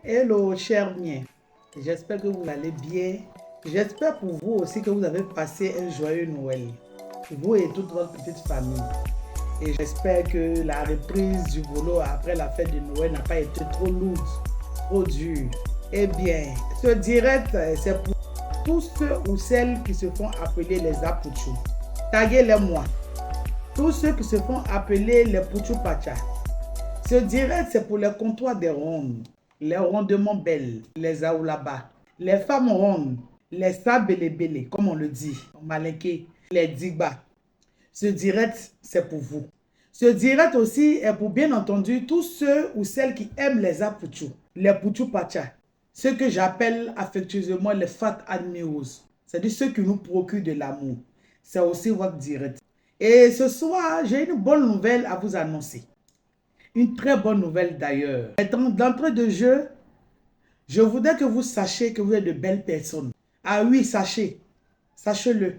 Hello, cher mien. J'espère que vous allez bien. J'espère pour vous aussi que vous avez passé un joyeux Noël. Vous et toute votre petite famille. Et j'espère que la reprise du boulot après la fête de Noël n'a pas été trop lourde, trop dure. Eh bien, ce direct, c'est pour tous ceux ou celles qui se font appeler les Apouchou. Taguez-les-moi. Tous ceux qui se font appeler les Pouchou Pacha. Ce direct, c'est pour les comptoirs des rondes, les rondements belles, les aoulaba, les femmes rondes, les sabelebele, comme on le dit, en malinké, les digba. Ce direct, c'est pour vous. Ce direct aussi est pour, bien entendu, tous ceux ou celles qui aiment les apouchou, les pouchou pacha, ceux que j'appelle affectueusement les fat admirers, c'est-à-dire ceux qui nous procurent de l'amour. C'est aussi votre direct. Et ce soir, j'ai une bonne nouvelle à vous annoncer. Une très bonne nouvelle d'ailleurs. D'entrée de jeu, je voudrais que vous sachiez que vous êtes de belles personnes. Ah oui, sachez-le,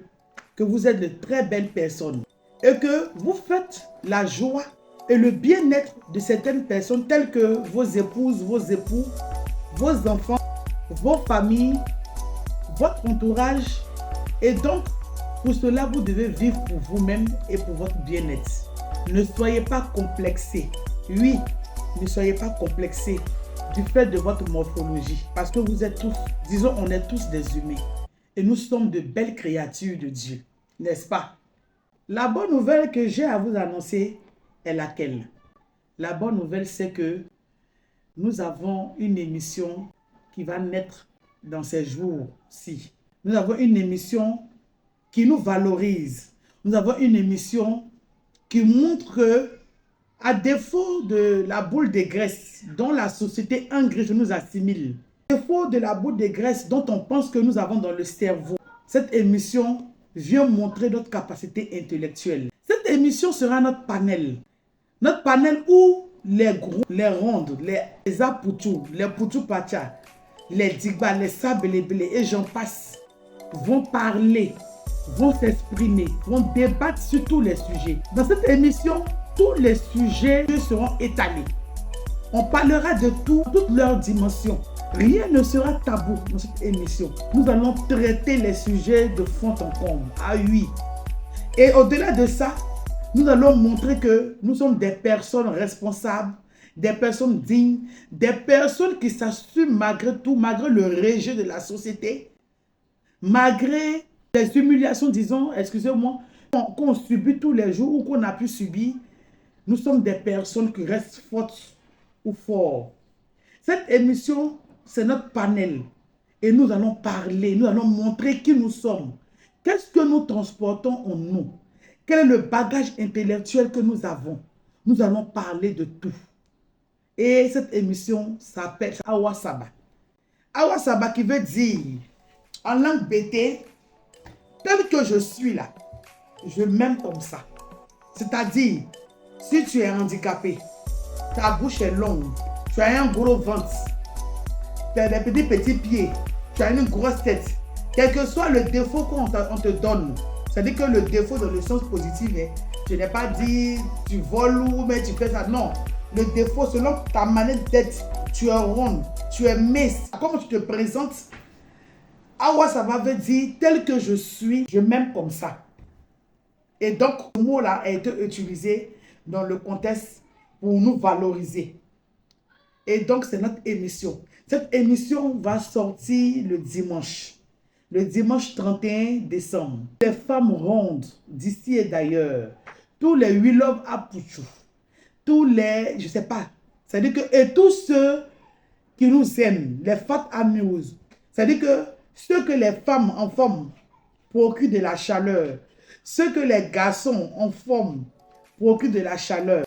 que vous êtes de très belles personnes. Et que vous faites la joie et le bien-être de certaines personnes telles que vos épouses, vos époux, vos enfants, vos familles, votre entourage. Et donc, pour cela, vous devez vivre pour vous-même et pour votre bien-être. Ne soyez pas complexés. Oui, ne soyez pas complexés du fait de votre morphologie. Parce que vous êtes tous, disons, on est tous des humains. Et nous sommes de belles créatures de Dieu. N'est-ce pas? La bonne nouvelle que j'ai à vous annoncer est laquelle? La bonne nouvelle, c'est que nous avons une émission qui va naître dans ces jours-ci. Nous avons une émission qui nous valorise. Nous avons une émission qui montre que, à défaut de la boule de graisse dont la société engage nous assimile, à défaut de la boule de graisse dont on pense que nous avons dans le cerveau, cette émission vient montrer notre capacité intellectuelle. Cette émission sera notre panel. Notre panel où les gros, les rondes, les apouchou, les pouchou pacha, les digba, les sabelebele et j'en passe vont parler, vont s'exprimer, vont débattre sur tous les sujets. Dans cette émission, tous les sujets seront étalés. On parlera de tout, toutes leurs dimensions. Rien ne sera tabou dans cette émission. Nous allons traiter les sujets de fond en comble. Ah oui. Et au-delà de ça, nous allons montrer que nous sommes des personnes responsables, des personnes dignes, des personnes qui s'assument malgré tout, malgré le rejet de la société, malgré les humiliations, disons, excusez-moi, qu'on subit tous les jours ou qu'on a pu subir. Nous sommes des personnes qui restent fortes ou forts. Cette émission, c'est notre panel. Et nous allons parler, nous allons montrer qui nous sommes. Qu'est-ce que nous transportons en nous? Quel est le bagage intellectuel que nous avons? Nous allons parler de tout. Et cette émission s'appelle Awa Saba. Awa Saba qui veut dire, en langue bété, tel que je suis là, je m'aime comme ça. C'est-à-dire, si tu es handicapé, ta bouche est longue, tu as un gros ventre, tu as des petits pieds, tu as une grosse tête, quel que soit le défaut qu'on te donne, c'est-à-dire que le défaut dans le sens positif, je n'ai pas dit tu voles ou mais tu fais ça, non. Le défaut selon ta manière d'être, tu es ronde, tu es mince, comment tu te présentes, Awa Saba veut dire tel que je suis, je m'aime comme ça. Et donc, ce mot-là a été utilisé dans le contexte pour nous valoriser. Et donc, c'est notre émission. Cette émission va sortir le dimanche 31 décembre. Les femmes rondes d'ici et d'ailleurs, tous les We Love Apouchou, tous les, je sais pas, c'est-à-dire que, et tous ceux qui nous aiment, les fat amoureux, c'est-à-dire que ceux que les femmes en forme procurent de la chaleur, ceux que les garçons en forme procurent de la chaleur.